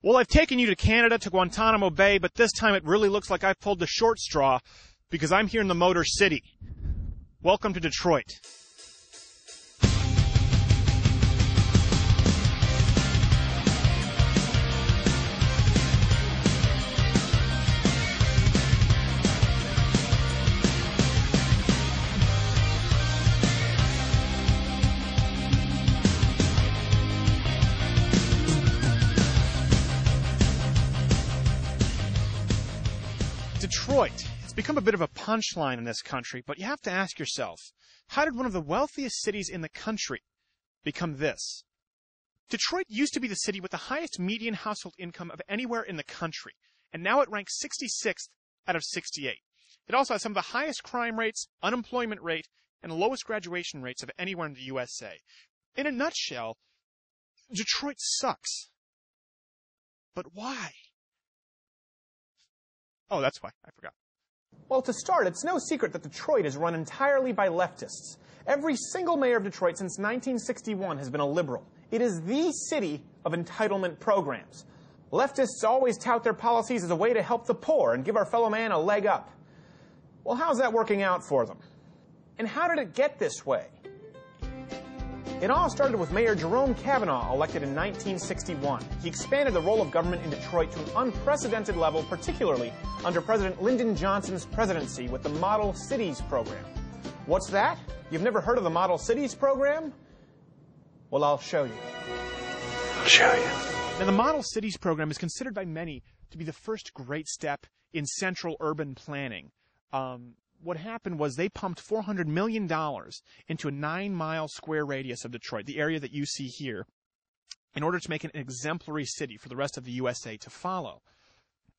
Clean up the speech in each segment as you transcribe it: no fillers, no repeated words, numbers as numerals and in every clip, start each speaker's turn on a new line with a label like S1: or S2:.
S1: Well, I've taken you to Canada, to Guantanamo Bay, but this time it really looks like I've pulled the short straw because I'm here in the Motor City. Welcome to Detroit. Detroit. It's become a bit of a punchline in this country, but you have to ask yourself, how did one of the wealthiest cities in the country become this? Detroit used to be the city with the highest median household income of anywhere in the country, and now it ranks 66th out of 68. It also has some of the highest crime rates, unemployment rate, and lowest graduation rates of anywhere in the USA. In a nutshell, Detroit sucks. But why? Oh, that's why. I forgot.
S2: Well, to start, it's no secret that Detroit is run entirely by leftists. Every single mayor of Detroit since 1961 has been a liberal. It is the city of entitlement programs. Leftists always tout their policies as a way to help the poor and give our fellow man a leg up. Well, how's that working out for them? And how did it get this way? It all started with Mayor Jerome Kavanaugh, elected in 1961. He expanded the role of government in Detroit to an unprecedented level, particularly under President Lyndon Johnson's presidency with the Model Cities program. What's that? You've never heard of the Model Cities program? Well, I'll show you.
S1: Now, the Model Cities program is considered by many to be the first great step in central urban planning. What happened was they pumped $400 million into a 9-mile square radius of Detroit, the area that you see here, in order to make it an exemplary city for the rest of the USA to follow.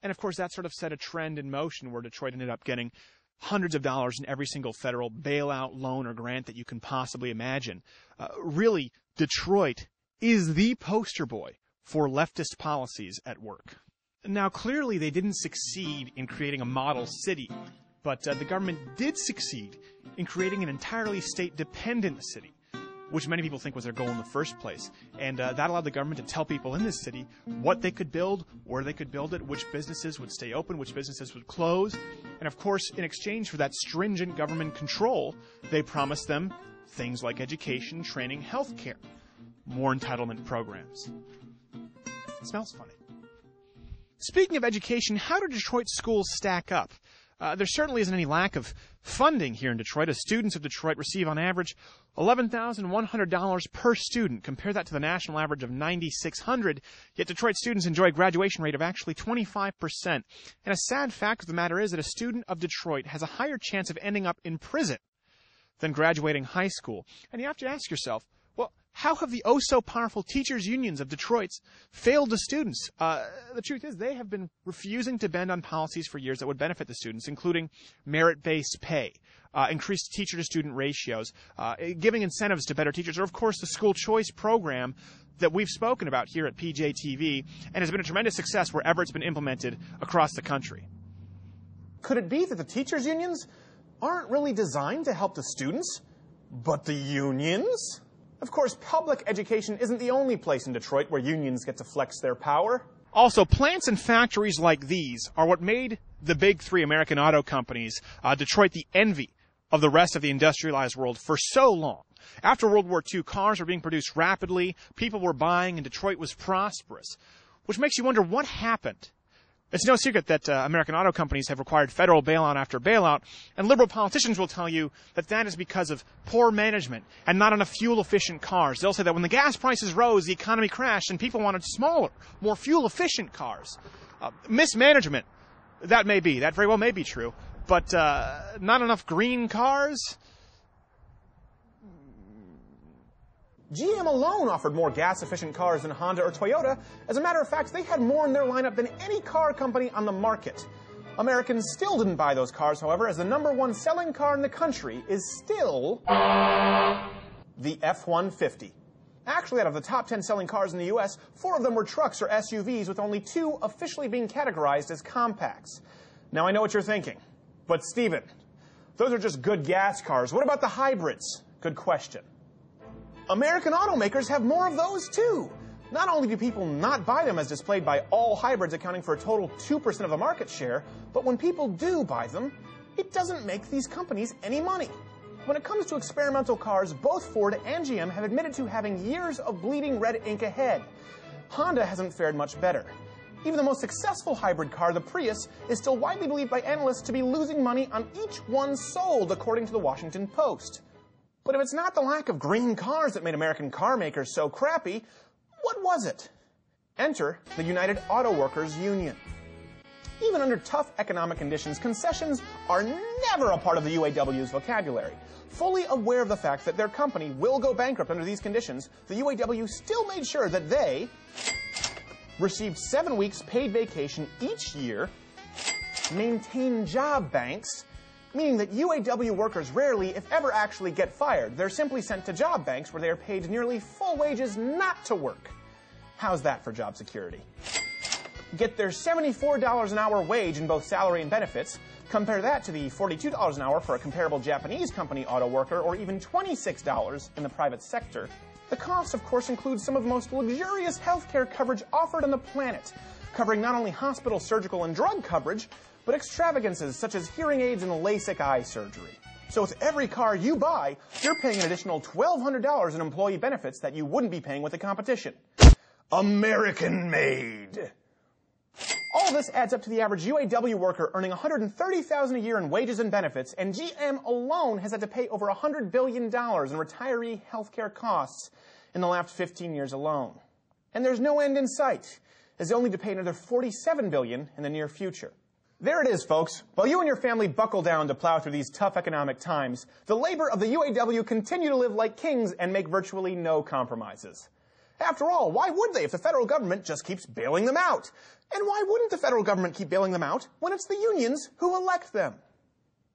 S1: And, of course, that sort of set a trend in motion where Detroit ended up getting hundreds of dollars in every single federal bailout, loan, or grant that you can possibly imagine. Really, Detroit is the poster boy for leftist policies at work. Now, clearly, they didn't succeed in creating a model city. But the government did succeed in creating an entirely state-dependent city, which many people think was their goal in the first place. And that allowed the government to tell people in this city what they could build, where they could build it, which businesses would stay open, which businesses would close. And, of course, in exchange for that stringent government control, they promised them things like education, training, health care, more entitlement programs. It smells funny. Speaking of education, how do Detroit schools stack up? There certainly isn't any lack of funding here in Detroit, as students of Detroit receive on average $11,100 per student. Compare that to the national average of $9,600, yet Detroit students enjoy a graduation rate of actually 25%. And a sad fact of the matter is that a student of Detroit has a higher chance of ending up in prison than graduating high school. And you have to ask yourself, well, how have the oh-so-powerful teachers' unions of Detroit's failed the students? The truth is they have been refusing to bend on policies for years that would benefit the students, including merit-based pay, increased teacher-to-student ratios, giving incentives to better teachers, or, of course, the school choice program that we've spoken about here at PJTV and has been a tremendous success wherever it's been implemented across the country.
S2: Could it be that the teachers' unions aren't really designed to help the students, but the unions? Of course, public education isn't the only place in Detroit where unions get to flex their power.
S1: Also, plants and factories like these are what made the big three American auto companies, Detroit, the envy of the rest of the industrialized world for so long. After World War II, cars were being produced rapidly, people were buying, and Detroit was prosperous, which makes you wonder what happened. It's no secret that American auto companies have required federal bailout after bailout, and liberal politicians will tell you that that is because of poor management and not enough fuel-efficient cars. They'll say that when the gas prices rose, the economy crashed, and people wanted smaller, more fuel-efficient cars. Mismanagement, that very well may be true, but not enough green cars?
S2: GM alone offered more gas-efficient cars than Honda or Toyota. As a matter of fact, they had more in their lineup than any car company on the market. Americans still didn't buy those cars, however, as the #1 selling car in the country is still the F-150. Actually, out of the top 10 selling cars in the U.S., 4 of them were trucks or SUVs, with only 2 officially being categorized as compacts. Now, I know what you're thinking. But, Stephen, those are just good gas cars. What about the hybrids? Good question. American automakers have more of those, too. Not only do people not buy them as displayed by all hybrids accounting for a total 2% of the market share, but when people do buy them, it doesn't make these companies any money. When it comes to experimental cars, both Ford and GM have admitted to having years of bleeding red ink ahead. Honda hasn't fared much better. Even the most successful hybrid car, the Prius, is still widely believed by analysts to be losing money on each one sold, according to the Washington Post. But if it's not the lack of green cars that made American car makers so crappy, what was it? Enter the United Auto Workers Union. Even under tough economic conditions, concessions are never a part of the UAW's vocabulary. Fully aware of the fact that their company will go bankrupt under these conditions, the UAW still made sure that they received 7 weeks paid vacation each year, maintain job banks, meaning that UAW workers rarely, if ever, actually get fired. They're simply sent to job banks where they are paid nearly full wages not to work. How's that for job security? Get their $74 an hour wage in both salary and benefits. Compare that to the $42 an hour for a comparable Japanese company auto worker, or even $26 in the private sector. The cost, of course, includes some of the most luxurious healthcare coverage offered on the planet, covering not only hospital, surgical, and drug coverage, but extravagances such as hearing aids and LASIK eye surgery. So with every car you buy, you're paying an additional $1,200 in employee benefits that you wouldn't be paying with the competition. American made. All this adds up to the average UAW worker earning $130,000 a year in wages and benefits, and GM alone has had to pay over $100 billion in retiree healthcare costs in the last 15 years alone. And there's no end in sight, as they only need to pay another $47 billion in the near future. There it is, folks. While you and your family buckle down to plow through these tough economic times, the labor of the UAW continue to live like kings and make virtually no compromises. After all, why would they if the federal government just keeps bailing them out? And why wouldn't the federal government keep bailing them out when it's the unions who elect them?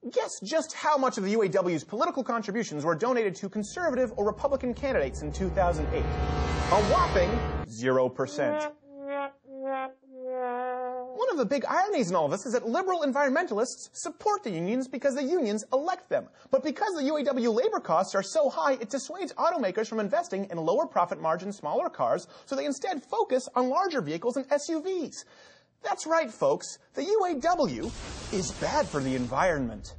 S2: Guess just how much of the UAW's political contributions were donated to conservative or Republican candidates in 2008. A whopping 0%. One of the big ironies in all of this is that liberal environmentalists support the unions because the unions elect them. But because the UAW labor costs are so high, it dissuades automakers from investing in lower profit margin, smaller cars, so they instead focus on larger vehicles and SUVs. That's right, folks. The UAW is bad for the environment.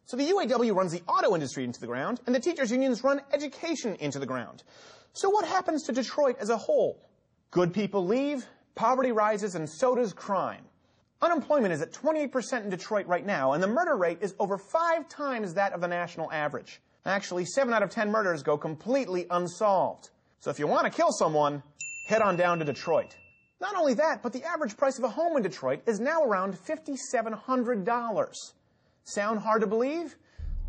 S2: So the UAW runs the auto industry into the ground, and the teachers' unions run education into the ground. So what happens to Detroit as a whole? Good people leave, poverty rises, and so does crime. Unemployment is at 28% in Detroit right now, and the murder rate is over 5 times that of the national average. Actually, 7 out of 10 murders go completely unsolved. So if you want to kill someone, head on down to Detroit. Not only that, but the average price of a home in Detroit is now around $5,700. Sound hard to believe?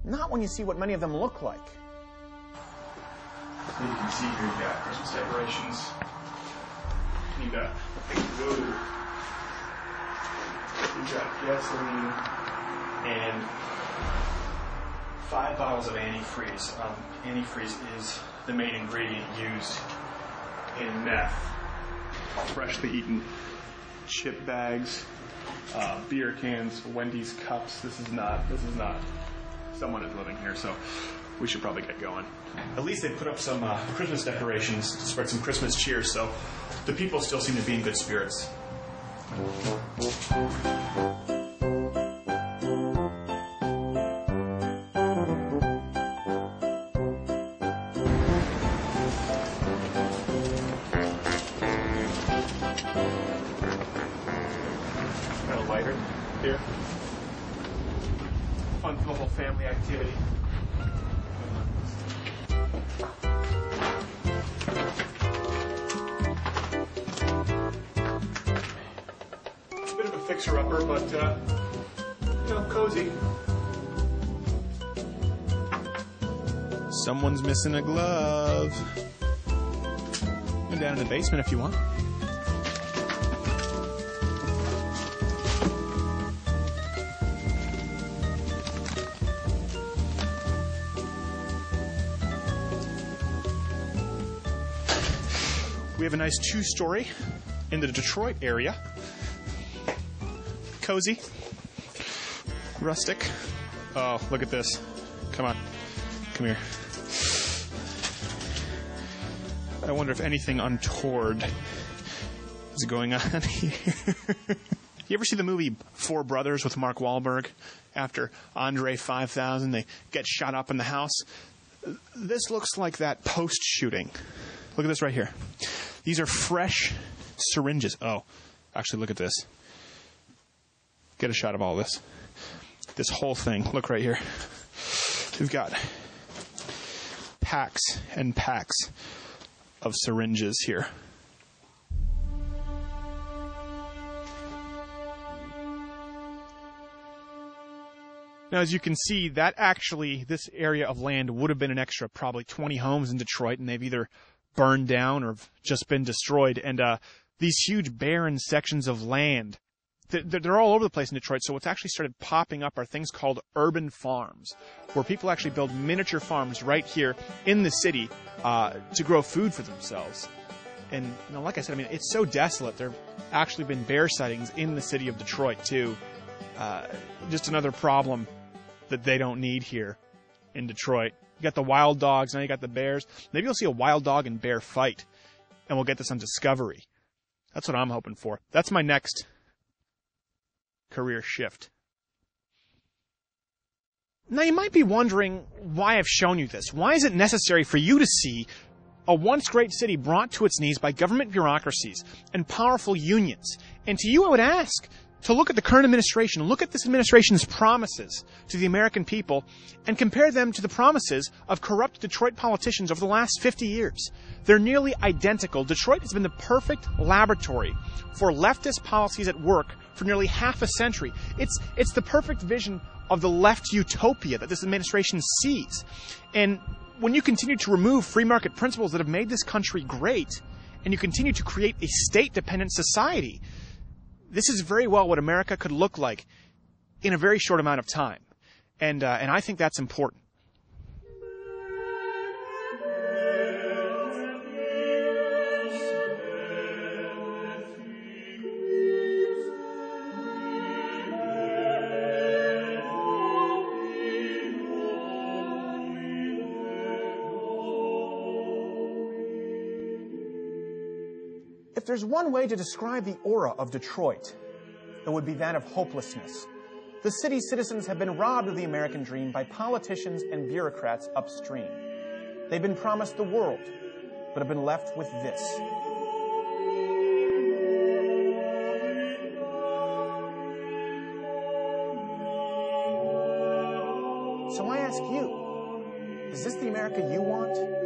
S2: Not when you see what many of them look like.
S3: So you can see here you've got Christmas decorations. You've got food. You've got gasoline and 5 bottles of antifreeze. Antifreeze is the main ingredient used in meth. Freshly eaten chip bags, beer cans, Wendy's cups. This is not. Someone is living here, so we should probably get going. At least they put up some Christmas decorations to spread some Christmas cheer, so the people still seem to be in good spirits. Got a lighter here. Fun for the whole family activity. Bit of a fixer-upper, but, cozy.
S1: Someone's missing a glove. Go down in the basement if you want. We have a nice 2-story in the Detroit area. Cozy. Rustic. Oh, look at this. Come on. Come here. I wonder if anything untoward is going on here. You ever see the movie Four Brothers with Mark Wahlberg? After Andre 5000, they get shot up in the house. This looks like that post-shooting. Look at this right here. These are fresh syringes. Oh, actually, look at this. Get a shot of all this. This whole thing. Look right here. We've got packs and packs of syringes here. Now, as you can see, this area of land would have been an extra probably 20 homes in Detroit, and they've either burned down or have just been destroyed. And these huge barren sections of land, they're all over the place in Detroit. So what's actually started popping up are things called urban farms, where people actually build miniature farms right here in the city to grow food for themselves. And like I said, it's so desolate. There have actually been bear sightings in the city of Detroit, too. Just another problem that they don't need here in Detroit. You got the wild dogs, now you got the bears. Maybe you'll see a wild dog and bear fight, and we'll get this on Discovery. That's what I'm hoping for. That's my next career shift. Now, you might be wondering why I've shown you this. Why is it necessary for you to see a once great city brought to its knees by government bureaucracies and powerful unions? And to you, I would ask to look at the current administration, look at this administration's promises to the American people, and compare them to the promises of corrupt Detroit politicians over the last 50 years. They're nearly identical. Detroit has been the perfect laboratory for leftist policies at work for nearly half a century. It's the perfect vision of the left utopia that this administration sees. And when you continue to remove free market principles that have made this country great, and you continue to create a state-dependent society, this is very well what America could look like in a very short amount of time. And I think that's important.
S2: If there's one way to describe the aura of Detroit, it would be that of hopelessness. The city's citizens have been robbed of the American dream by politicians and bureaucrats upstream. They've been promised the world, but have been left with this. So I ask you, is this the America you want?